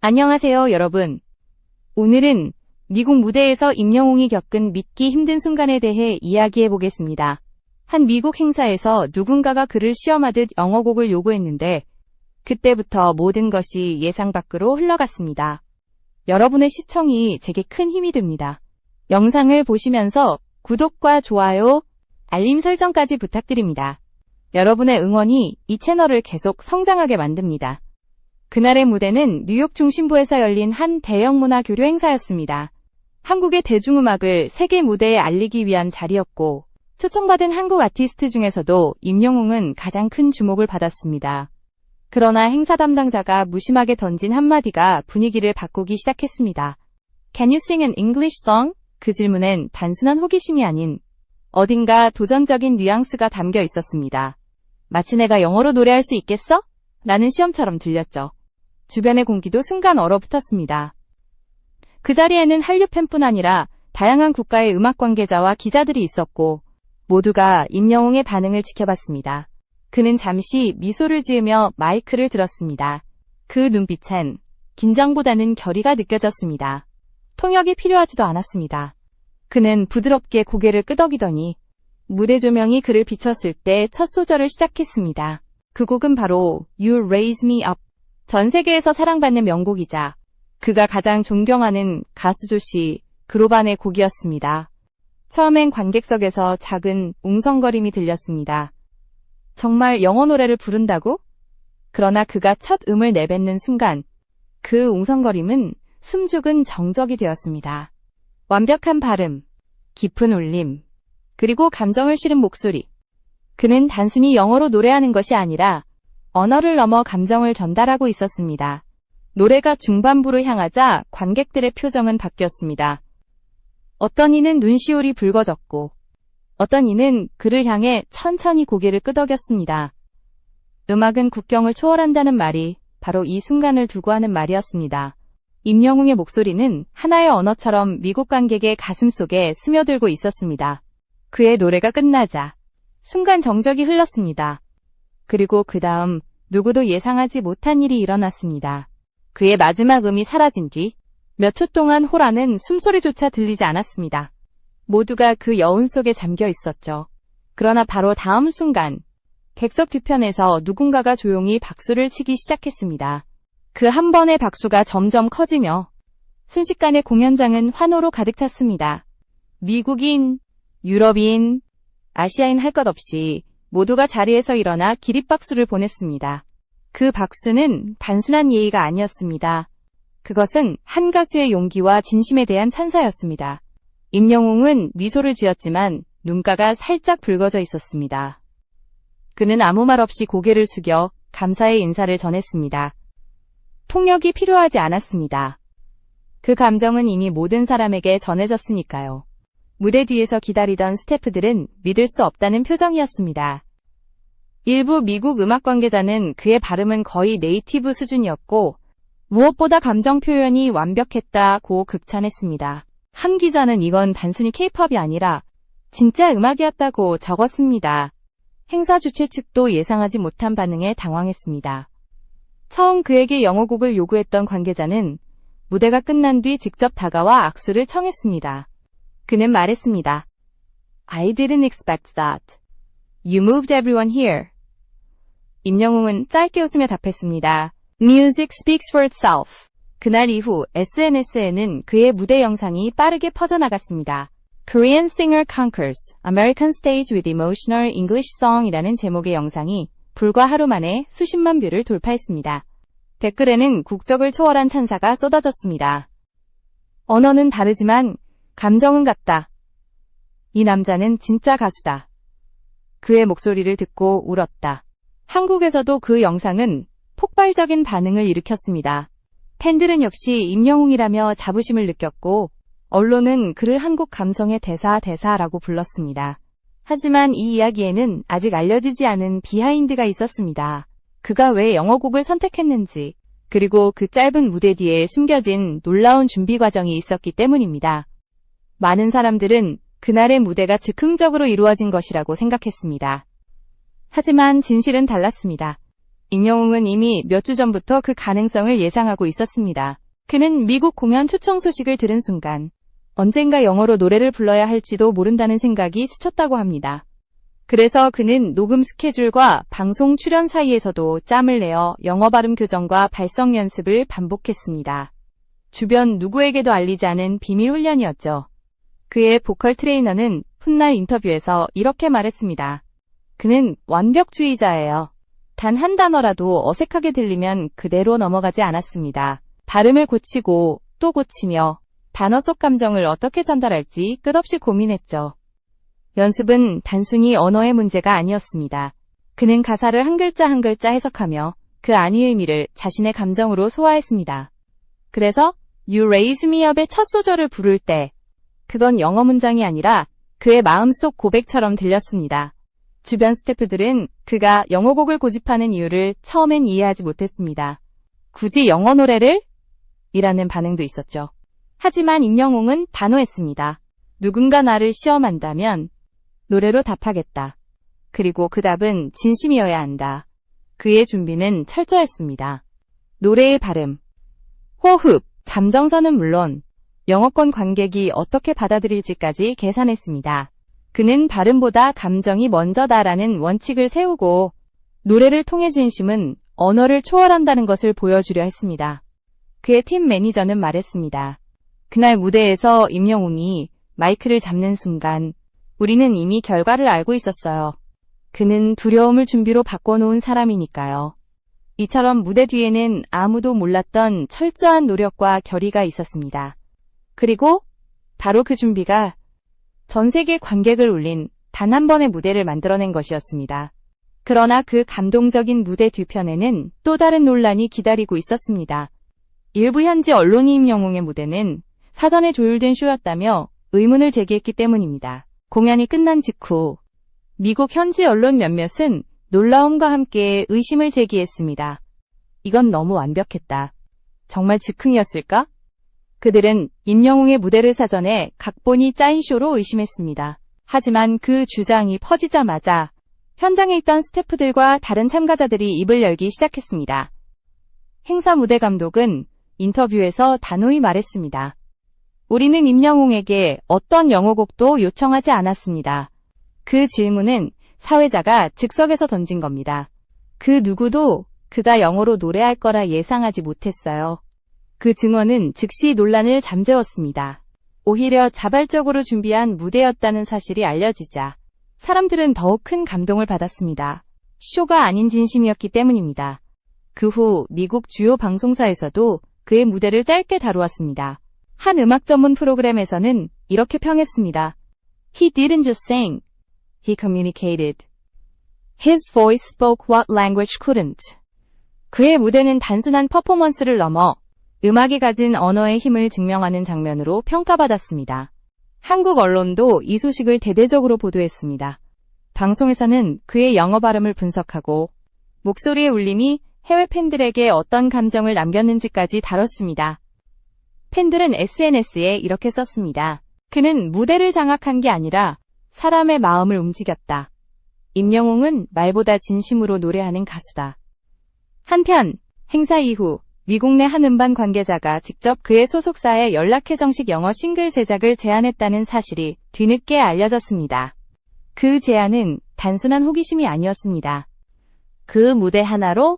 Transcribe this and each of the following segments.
안녕하세요, 여러분. 오늘은 미국 무대에서 임영웅이 겪은 믿기 힘든 순간에 대해 이야기해 보겠습니다. 한 미국 행사에서 누군가가 그를 시험하듯 영어곡을 요구했는데 그때부터 모든 것이 예상 밖으로 흘러갔습니다. 여러분의 시청이 제게 큰 힘이 됩니다. 영상을 보시면서 구독과 좋아요, 알림 설정까지 부탁드립니다. 여러분의 응원이 이 채널을 계속 성장하게 만듭니다. 그날의 무대는 뉴욕 중심부에서 열린 한 대형 문화 교류 행사였습니다. 한국의 대중음악을 세계 무대에 알리기 위한 자리였고, 초청받은 한국 아티스트 중에서도 임영웅은 가장 큰 주목을 받았습니다. 그러나 행사 담당자가 무심하게 던진 한마디가 분위기를 바꾸기 시작했습니다. Can you sing an English song? 그 질문엔 단순한 호기심이 아닌 어딘가 도전적인 뉘앙스가 담겨 있었습니다. 마치 내가 영어로 노래할 수 있겠어? 라는 시험처럼 들렸죠. 주변의 공기도 순간 얼어붙었습니다. 그 자리에는 한류 팬뿐 아니라 다양한 국가의 음악 관계자와 기자들이 있었고 모두가 임영웅의 반응을 지켜봤습니다. 그는 잠시 미소를 지으며 마이크를 들었습니다. 그 눈빛엔 긴장보다는 결의가 느껴졌습니다. 통역이 필요하지도 않았습니다. 그는 부드럽게 고개를 끄덕이더니 무대 조명이 그를 비췄을 때 첫 소절을 시작했습니다. 그 곡은 바로 You Raise Me Up. 전 세계에서 사랑받는 명곡이자 그가 가장 존경하는 가수 조시 그로반의 곡이었습니다. 처음엔 관객석에서 작은 웅성거림이 들렸습니다. 정말 영어 노래를 부른다고? 그러나 그가 첫 음을 내뱉는 순간 그 웅성거림은 숨죽은 정적이 되었습니다. 완벽한 발음, 깊은 울림, 그리고 감정을 실은 목소리. 그는 단순히 영어로 노래하는 것이 아니라 언어를 넘어 감정을 전달하고 있었습니다. 노래가 중반부로 향하자 관객들의 표정은 바뀌었습니다. 어떤 이는 눈시울이 붉어졌고 어떤 이는 그를 향해 천천히 고개를 끄덕였습니다. 음악은 국경을 초월한다는 말이 바로 이 순간을 두고 하는 말이었습니다. 임영웅의 목소리는 하나의 언어처럼 미국 관객의 가슴속에 스며들고 있었습니다. 그의 노래가 끝나자 순간 정적이 흘렀습니다. 그리고 그 다음 누구도 예상하지 못한 일이 일어났습니다. 그의 마지막 음이 사라진 뒤 몇 초 동안 호라는 숨소리조차 들리지 않았습니다. 모두가 그 여운 속에 잠겨 있었죠. 그러나 바로 다음 순간 객석 뒤편에서 누군가가 조용히 박수를 치기 시작했습니다. 그 한 번의 박수가 점점 커지며 순식간에 공연장은 환호로 가득 찼습니다. 미국인, 유럽인, 아시아인 할 것 없이 모두가 자리에서 일어나 기립박수를 보냈습니다. 그 박수는 단순한 예의가 아니었습니다. 그것은 한 가수의 용기와 진심에 대한 찬사였습니다. 임영웅은 미소를 지었지만 눈가가 살짝 붉어져 있었습니다. 그는 아무 말 없이 고개를 숙여 감사의 인사를 전했습니다. 통역이 필요하지 않았습니다. 그 감정은 이미 모든 사람에게 전해졌으니까요. 무대 뒤에서 기다리던 스태프들은 믿을 수 없다는 표정이었습니다. 일부 미국 음악 관계자는 그의 발음은 거의 네이티브 수준이었고 무엇보다 감정 표현이 완벽했다고 극찬했습니다. 한 기자는 이건 단순히 케이팝이 아니라 진짜 음악이었다고 적었습니다. 행사 주최 측도 예상하지 못한 반응에 당황했습니다. 처음 그에게 영어곡을 요구했던 관계자는 무대가 끝난 뒤 직접 다가와 악수를 청했습니다. 그는 말했습니다. I didn't expect that. You moved everyone here. 임영웅은 짧게 웃으며 답했습니다. Music speaks for itself. 그날 이후 SNS에는 그의 무대 영상이 빠르게 퍼져나갔습니다. Korean singer conquers American stage with emotional English song 이라는 제목의 영상이 불과 하루 만에 수십만 뷰를 돌파했습니다. 댓글에는 국적을 초월한 찬사가 쏟아졌습니다. 언어는 다르지만 감정은 같다. 이 남자는 진짜 가수다. 그의 목소리를 듣고 울었다. 한국에서도 그 영상은 폭발적인 반응을 일으켰습니다. 팬들은 역시 임영웅이라며 자부심을 느꼈고 언론은 그를 한국 감성의 대사라고 불렀습니다. 하지만 이 이야기에는 아직 알려지지 않은 비하인드가 있었습니다. 그가 왜 영어곡을 선택했는지, 그리고 그 짧은 무대 뒤에 숨겨진 놀라운 준비 과정이 있었기 때문입니다. 많은 사람들은 그날의 무대가 즉흥적으로 이루어진 것이라고 생각했습니다. 하지만 진실은 달랐습니다. 임영웅은 이미 몇 주 전부터 그 가능성을 예상하고 있었습니다. 그는 미국 공연 초청 소식을 들은 순간 언젠가 영어로 노래를 불러야 할지도 모른다는 생각이 스쳤다고 합니다. 그래서 그는 녹음 스케줄과 방송 출연 사이에서도 짬을 내어 영어 발음 교정과 발성 연습을 반복했습니다. 주변 누구에게도 알리지 않은 비밀 훈련이었죠. 그의 보컬 트레이너는 훗날 인터뷰에서 이렇게 말했습니다. 그는 완벽주의자예요. 단 한 단어라도 어색하게 들리면 그대로 넘어가지 않았습니다. 발음을 고치고 또 고치며 단어 속 감정을 어떻게 전달할지 끝없이 고민했죠. 연습은 단순히 언어의 문제가 아니었습니다. 그는 가사를 한 글자 한 글자 해석하며 그 안의 의미를 자신의 감정으로 소화했습니다. 그래서 You Raise Me Up의 첫 소절을 부를 때 그건 영어 문장이 아니라 그의 마음속 고백처럼 들렸습니다. 주변 스태프들은 그가 영어곡을 고집하는 이유를 처음엔 이해하지 못했습니다. 굳이 영어 노래를? 이라는 반응도 있었죠. 하지만 임영웅은 단호했습니다. 누군가 나를 시험한다면 노래로 답하겠다. 그리고 그 답은 진심이어야 한다. 그의 준비는 철저했습니다. 노래의 발음, 호흡, 감정선은 물론 영어권 관객이 어떻게 받아들일지까지 계산했습니다. 그는 발음보다 감정이 먼저다라는 원칙을 세우고 노래를 통해 진심은 언어를 초월한다는 것을 보여주려 했습니다. 그의 팀 매니저는 말했습니다. 그날 무대에서 임영웅이 마이크를 잡는 순간 우리는 이미 결과를 알고 있었어요. 그는 두려움을 준비로 바꿔놓은 사람이니까요. 이처럼 무대 뒤에는 아무도 몰랐던 철저한 노력과 결의가 있었습니다. 그리고 바로 그 준비가 전 세계 관객을 울린 단 한 번의 무대를 만들어낸 것이었습니다. 그러나 그 감동적인 무대 뒤편에는 또 다른 논란이 기다리고 있었습니다. 일부 현지 언론이 임영웅의 무대는 사전에 조율된 쇼였다며 의문을 제기했기 때문입니다. 공연이 끝난 직후 미국 현지 언론 몇몇은 놀라움과 함께 의심을 제기했습니다. 이건 너무 완벽했다. 정말 즉흥이었을까? 그들은 임영웅의 무대를 사전에 각본이 짜인 쇼로 의심했습니다. 하지만 그 주장이 퍼지자마자 현장에 있던 스태프들과 다른 참가자들이 입을 열기 시작했습니다. 행사 무대 감독은 인터뷰에서 단호히 말했습니다. 우리는 임영웅에게 어떤 영어곡도 요청하지 않았습니다. 그 질문은 사회자가 즉석에서 던진 겁니다. 그 누구도 그가 영어로 노래할 거라 예상하지 못했어요. 그 증언은 즉시 논란을 잠재웠습니다. 오히려 자발적으로 준비한 무대였다는 사실이 알려지자 사람들은 더욱 큰 감동을 받았습니다. 쇼가 아닌 진심이었기 때문입니다. 그 후 미국 주요 방송사에서도 그의 무대를 짧게 다루었습니다. 한 음악 전문 프로그램에서는 이렇게 평했습니다. He didn't just sing. He communicated. His voice spoke what language couldn't. 그의 무대는 단순한 퍼포먼스를 넘어 음악이 가진 언어의 힘을 증명하는 장면으로 평가받았습니다. 한국 언론도 이 소식을 대대적으로 보도했습니다. 방송에서는 그의 영어 발음을 분석하고 목소리의 울림이 해외 팬들에게 어떤 감정을 남겼는지까지 다뤘습니다. 팬들은 SNS에 이렇게 썼습니다. 그는 무대를 장악한 게 아니라 사람의 마음을 움직였다. 임영웅은 말보다 진심으로 노래하는 가수다. 한편 행사 이후 미국 내 한 음반 관계자가 직접 그의 소속사에 연락해 정식 영어 싱글 제작을 제안했다는 사실이 뒤늦게 알려졌습니다. 그 제안은 단순한 호기심이 아니었습니다. 그 무대 하나로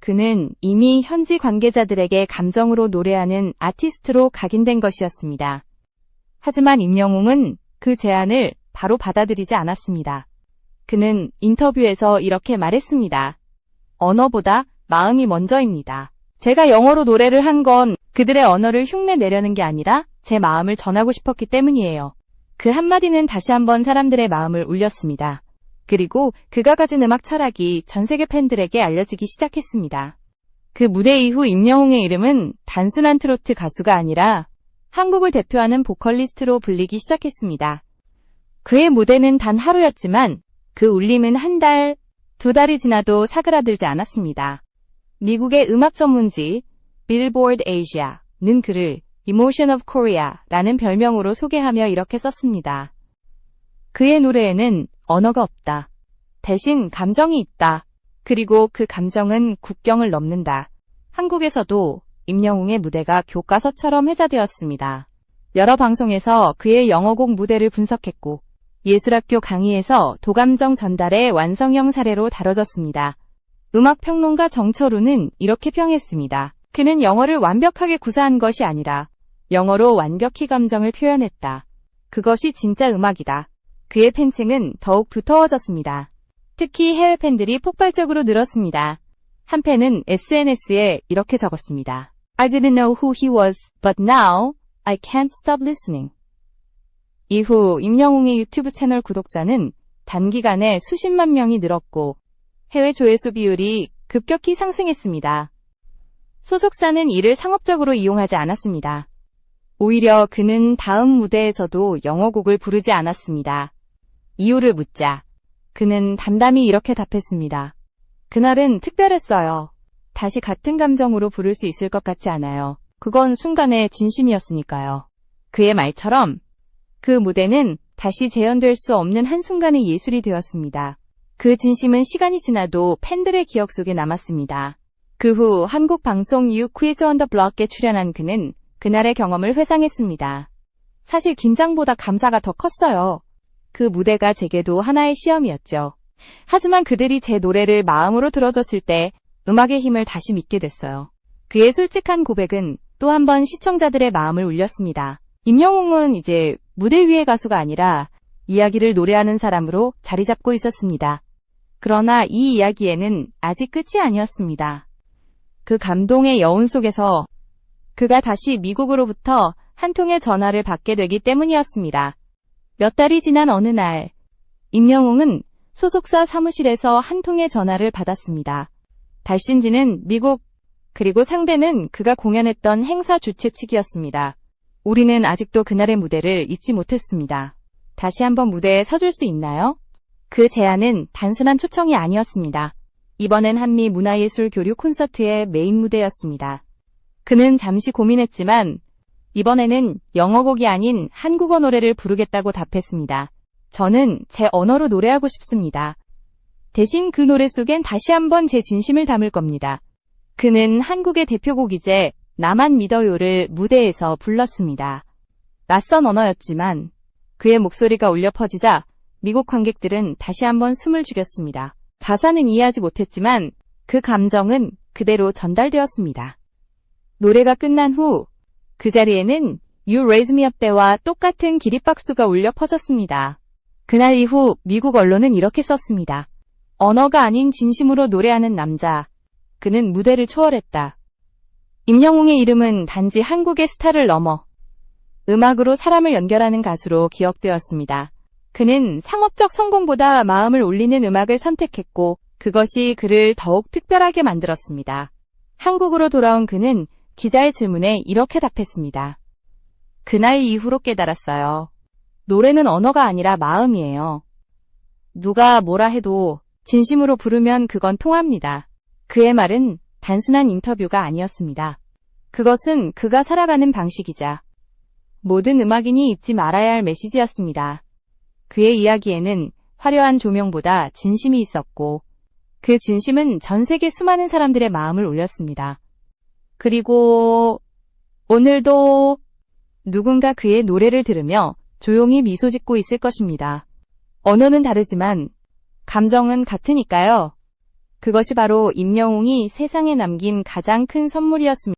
그는 이미 현지 관계자들에게 감정으로 노래하는 아티스트로 각인된 것이었습니다. 하지만 임영웅은 그 제안을 바로 받아들이지 않았습니다. 그는 인터뷰에서 이렇게 말했습니다. 언어보다 마음이 먼저입니다. 제가 영어로 노래를 한 건 그들의 언어를 흉내 내려는 게 아니라 제 마음을 전하고 싶었기 때문이에요. 그 한마디는 다시 한번 사람들의 마음을 울렸습니다. 그리고 그가 가진 음악 철학이 전 세계 팬들에게 알려지기 시작했습니다. 그 무대 이후 임영웅의 이름은 단순한 트로트 가수가 아니라 한국을 대표하는 보컬리스트로 불리기 시작했습니다. 그의 무대는 단 하루였지만 그 울림은 한 달, 두 달이 지나도 사그라들지 않았습니다. 미국의 음악 전문지 Billboard Asia는 그를 Emotion of Korea라는 별명으로 소개하며 이렇게 썼습니다. 그의 노래에는 언어가 없다. 대신 감정이 있다. 그리고 그 감정은 국경을 넘는다. 한국에서도 임영웅의 무대가 교과서처럼 회자되었습니다. 여러 방송에서 그의 영어곡 무대를 분석했고 예술학교 강의에서 도감정 전달의 완성형 사례로 다뤄졌습니다. 음악평론가 정철우는 이렇게 평했습니다. 그는 영어를 완벽하게 구사한 것이 아니라 영어로 완벽히 감정을 표현했다. 그것이 진짜 음악이다. 그의 팬층은 더욱 두터워졌습니다. 특히 해외 팬들이 폭발적으로 늘었습니다. 한 팬은 SNS에 이렇게 적었습니다. I didn't know who he was, but now I can't stop listening. 이후 임영웅의 유튜브 채널 구독자는 단기간에 수십만 명이 늘었고 해외 조회수 비율이 급격히 상승했습니다. 소속사는 이를 상업적으로 이용하지 않았습니다. 오히려 그는 다음 무대에서도 영어곡을 부르지 않았습니다. 이유를 묻자 그는 담담히 이렇게 답했습니다. 그날은 특별했어요. 다시 같은 감정으로 부를 수 있을 것 같지 않아요. 그건 순간의 진심이었으니까요. 그의 말처럼 그 무대는 다시 재현될 수 없는 한순간의 예술이 되었습니다. 그 진심은 시간이 지나도 팬들의 기억 속에 남았습니다. 그 후 한국 방송 You Quiz on the Block에 출연한 그는 그날의 경험을 회상했습니다. 사실 긴장보다 감사가 더 컸어요. 그 무대가 제게도 하나의 시험이었죠. 하지만 그들이 제 노래를 마음으로 들어줬을 때 음악의 힘을 다시 믿게 됐어요. 그의 솔직한 고백은 또 한 번 시청자들의 마음을 울렸습니다. 임영웅은 이제 무대 위의 가수가 아니라 이야기를 노래하는 사람으로 자리 잡고 있었습니다. 그러나 이 이야기에는 아직 끝이 아니었습니다. 그 감동의 여운 속에서 그가 다시 미국으로부터 한 통의 전화를 받게 되기 때문이었습니다. 몇 달이 지난 어느 날, 임영웅은 소속사 사무실에서 한 통의 전화를 받았습니다. 발신지는 미국, 그리고 상대는 그가 공연했던 행사 주최 측이었습니다. 우리는 아직도 그날의 무대를 잊지 못했습니다. 다시 한번 무대에 서줄 수 있나요? 그 제안은 단순한 초청이 아니었습니다. 이번엔 한미 문화예술 교류 콘서트의 메인 무대였습니다. 그는 잠시 고민했지만 이번에는 영어곡이 아닌 한국어 노래를 부르겠다고 답했습니다. 저는 제 언어로 노래하고 싶습니다. 대신 그 노래 속엔 다시 한번 제 진심을 담을 겁니다. 그는 한국의 대표곡이제 나만 믿어요를 무대에서 불렀습니다. 낯선 언어였지만 그의 목소리가 울려 퍼지자 미국 관객들은 다시 한번 숨을 죽였습니다. 가사는 이해하지 못했지만 그 감정은 그대로 전달되었습니다. 노래가 끝난 후 그 자리에는 You Raise Me Up 때와 똑같은 기립박수가 울려 퍼졌습니다. 그날 이후 미국 언론은 이렇게 썼습니다. 언어가 아닌 진심으로 노래하는 남자. 그는 무대를 초월했다. 임영웅의 이름은 단지 한국의 스타를 넘어 음악으로 사람을 연결하는 가수로 기억되었습니다. 그는 상업적 성공보다 마음을 울리는 음악을 선택했고 그것이 그를 더욱 특별하게 만들었습니다. 한국으로 돌아온 그는 기자의 질문에 이렇게 답했습니다. 그날 이후로 깨달았어요. 노래는 언어가 아니라 마음이에요. 누가 뭐라 해도 진심으로 부르면 그건 통합니다. 그의 말은 단순한 인터뷰가 아니었습니다. 그것은 그가 살아가는 방식이자 모든 음악인이 잊지 말아야 할 메시지였습니다. 그의 이야기에는 화려한 조명보다 진심이 있었고 그 진심은 전 세계 수많은 사람들의 마음을 울렸습니다. 그리고 오늘도 누군가 그의 노래를 들으며 조용히 미소 짓고 있을 것입니다. 언어는 다르지만 감정은 같으니까요. 그것이 바로 임영웅이 세상에 남긴 가장 큰 선물이었습니다.